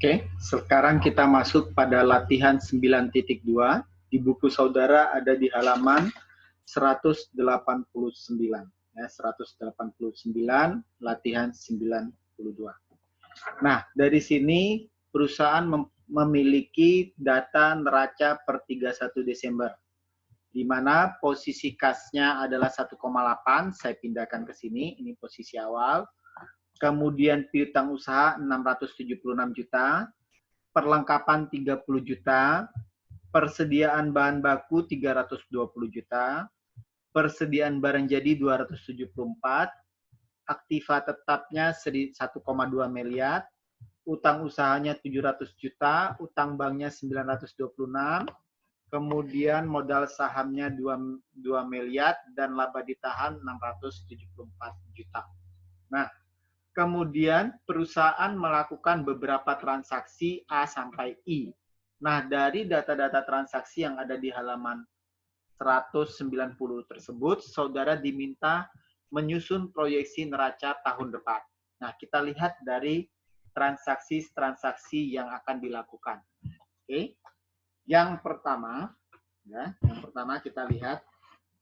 Oke, sekarang kita masuk pada latihan 9.2. Di buku saudara ada di halaman 189. Ya, 189, latihan 92. Nah, dari sini perusahaan memiliki data neraca per 31 Desember, di mana posisi kasnya adalah 1,8, saya pindahkan ke sini, ini posisi awal. Kemudian piutang usaha 676 juta, perlengkapan 30 juta, persediaan bahan baku 320 juta, persediaan barang jadi 274, aktiva tetapnya 1,2 miliar, utang usahanya 700 juta, utang banknya 926, kemudian modal sahamnya 2 miliar, dan laba ditahan 674 juta. Nah, kemudian perusahaan melakukan beberapa transaksi A sampai I. Nah, dari data-data transaksi yang ada di halaman 190 tersebut, saudara diminta menyusun proyeksi neraca tahun depan. Nah, kita lihat dari transaksi-transaksi yang akan dilakukan. Oke. Yang pertama kita lihat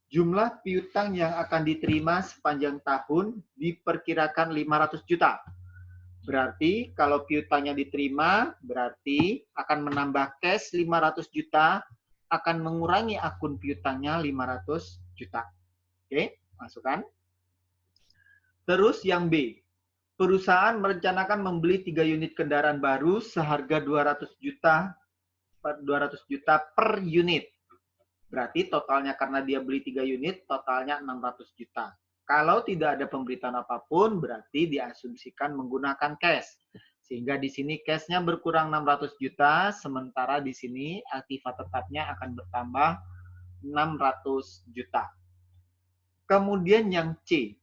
jumlah piutang yang akan diterima sepanjang tahun diperkirakan 500 juta. Berarti kalau piutangnya diterima, berarti akan menambah cash 500 juta, akan mengurangi akun piutangnya 500 juta. Oke, masukkan. Terus yang B, perusahaan merencanakan membeli 3 unit kendaraan baru seharga 200 juta per unit. Berarti totalnya karena dia beli 3 unit, totalnya 600 juta. Kalau tidak ada pemberitaan apapun, berarti diasumsikan menggunakan cash. Sehingga di sini cash-nya berkurang 600 juta, sementara di sini aktiva tetapnya akan bertambah 600 juta. Kemudian yang C,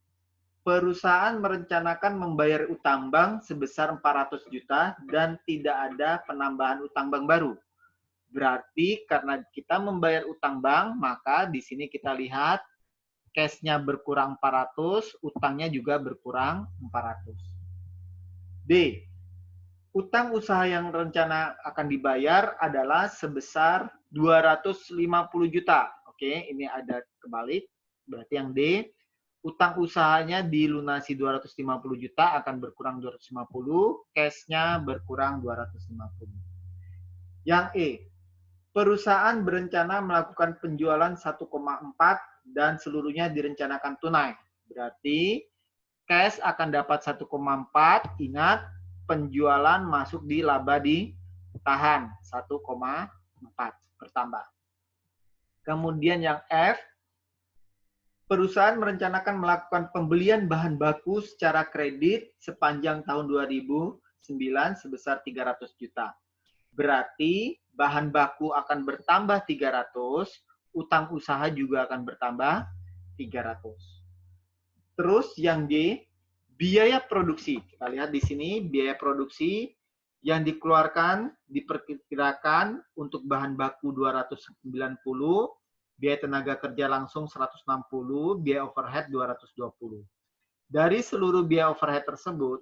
perusahaan merencanakan membayar utang bank sebesar 400 juta dan tidak ada penambahan utang bank baru. Berarti karena kita membayar utang bank, maka di sini kita lihat cash-nya berkurang 400, utangnya juga berkurang 400. D, utang usaha yang rencana akan dibayar adalah sebesar 250 juta. Oke, ini ada kebalik. Berarti yang D, utang usahanya dilunasi 250 juta akan berkurang 250, cash-nya berkurang 250. Yang E, perusahaan berencana melakukan penjualan 1,4 dan seluruhnya direncanakan tunai. Berarti cash akan dapat 1,4, ingat penjualan masuk di laba ditahan 1,4 bertambah. Kemudian yang F, perusahaan merencanakan melakukan pembelian bahan baku secara kredit sepanjang tahun 2009 sebesar 300 juta. Berarti bahan baku akan bertambah 300, utang usaha juga akan bertambah 300. Terus yang D, biaya produksi. Kita lihat di sini biaya produksi yang dikeluarkan diperkirakan untuk bahan baku 290, biaya tenaga kerja langsung 160, biaya overhead 220. Dari seluruh biaya overhead tersebut,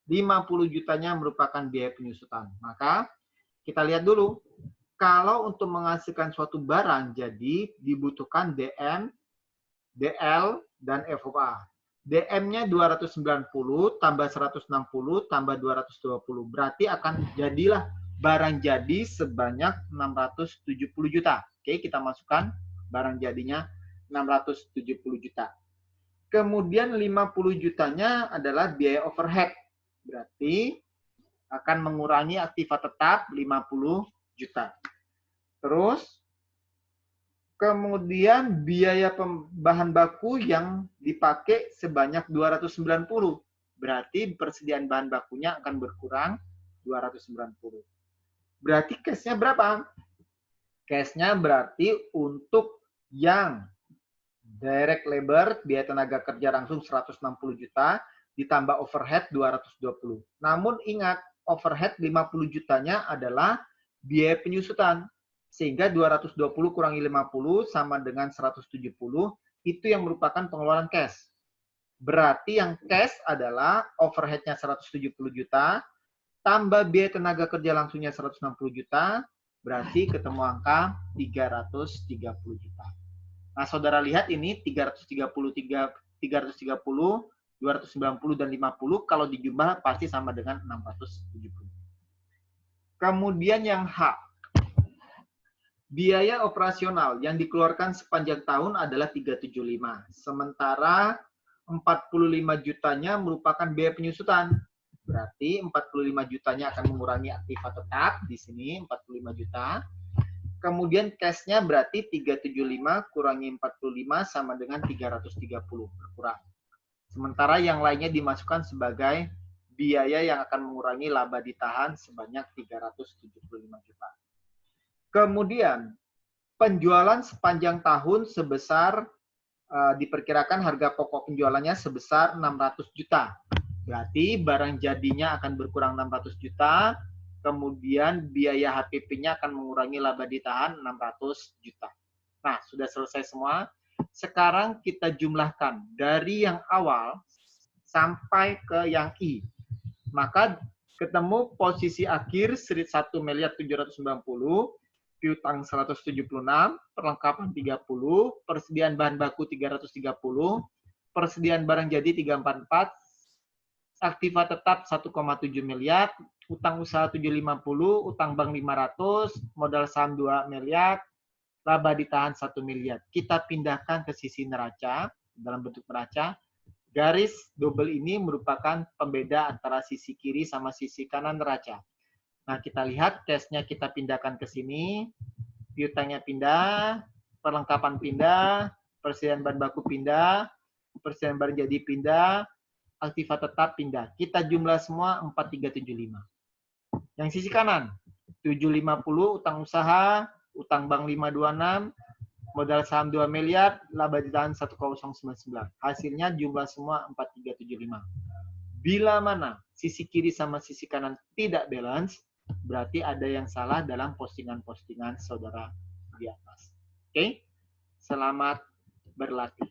50 jutanya merupakan biaya penyusutan. Maka kita lihat dulu, kalau untuk menghasilkan suatu barang jadi dibutuhkan DM, DL, dan FOA. DM-nya 290 tambah 160 tambah 220. Berarti akan jadilah barang jadi sebanyak 670 juta. Oke, kita masukkan barang jadinya 670 juta. Kemudian 50 jutanya adalah biaya overhead. Berarti akan mengurangi aktiva tetap 50 juta. Terus, kemudian biaya bahan baku yang dipakai sebanyak 290. Berarti persediaan bahan bakunya akan berkurang 290. Berarti cash-nya berapa? Cash-nya berarti untuk yang direct labor, biaya tenaga kerja langsung 160 juta, ditambah overhead 220. Namun ingat, overhead 50 jutanya adalah biaya penyusutan. Sehingga 220 kurangi 50 sama dengan 170, itu yang merupakan pengeluaran cash. Berarti yang cash adalah overhead-nya 170 juta, tambah biaya tenaga kerja langsungnya 160 juta, berarti ketemu angka 330 juta. Nah, saudara lihat ini 330, 290, dan 50, kalau dijumlah pasti sama dengan 670. Kemudian yang H, biaya operasional yang dikeluarkan sepanjang tahun adalah 375. Sementara 45 jutanya merupakan biaya penyusutan. Berarti 45 jutanya akan mengurangi aktiva tetap. Di sini 45 juta. Kemudian cash-nya berarti 375 kurangi 45 sama dengan 330. Berkurang. Sementara yang lainnya dimasukkan sebagai biaya yang akan mengurangi laba ditahan sebanyak 375 juta. Kemudian penjualan sepanjang tahun sebesar diperkirakan harga pokok penjualannya sebesar 600 juta. Berarti barang jadinya akan berkurang 600 juta, kemudian biaya HPP-nya akan mengurangi laba ditahan 600 juta. Nah, sudah selesai semua. Sekarang kita jumlahkan dari yang awal sampai ke yang I. Maka ketemu posisi akhir 1.790.000, piutang 176, perlengkapan 30, persediaan bahan baku 330, persediaan barang jadi 344, aktiva tetap 1,7 miliar, utang usaha 750, utang bank 500, modal saham 2 miliar, laba ditahan 1 miliar. Kita pindahkan ke sisi neraca, dalam bentuk neraca. Garis double ini merupakan pembeda antara sisi kiri sama sisi kanan neraca. Nah, kita lihat cash-nya kita pindahkan ke sini, piutangnya pindah, perlengkapan pindah, persediaan bahan baku pindah, persediaan barang jadi pindah, aktiva tetap pindah. Kita jumlah semua 4375. Yang sisi kanan, 750 utang usaha, utang bank 526, modal saham 2 miliar, laba ditahan 1,099. Hasilnya jumlah semua 4375. Bila mana sisi kiri sama sisi kanan tidak balance, berarti ada yang salah dalam postingan-postingan saudara di atas. Oke? Selamat berlatih.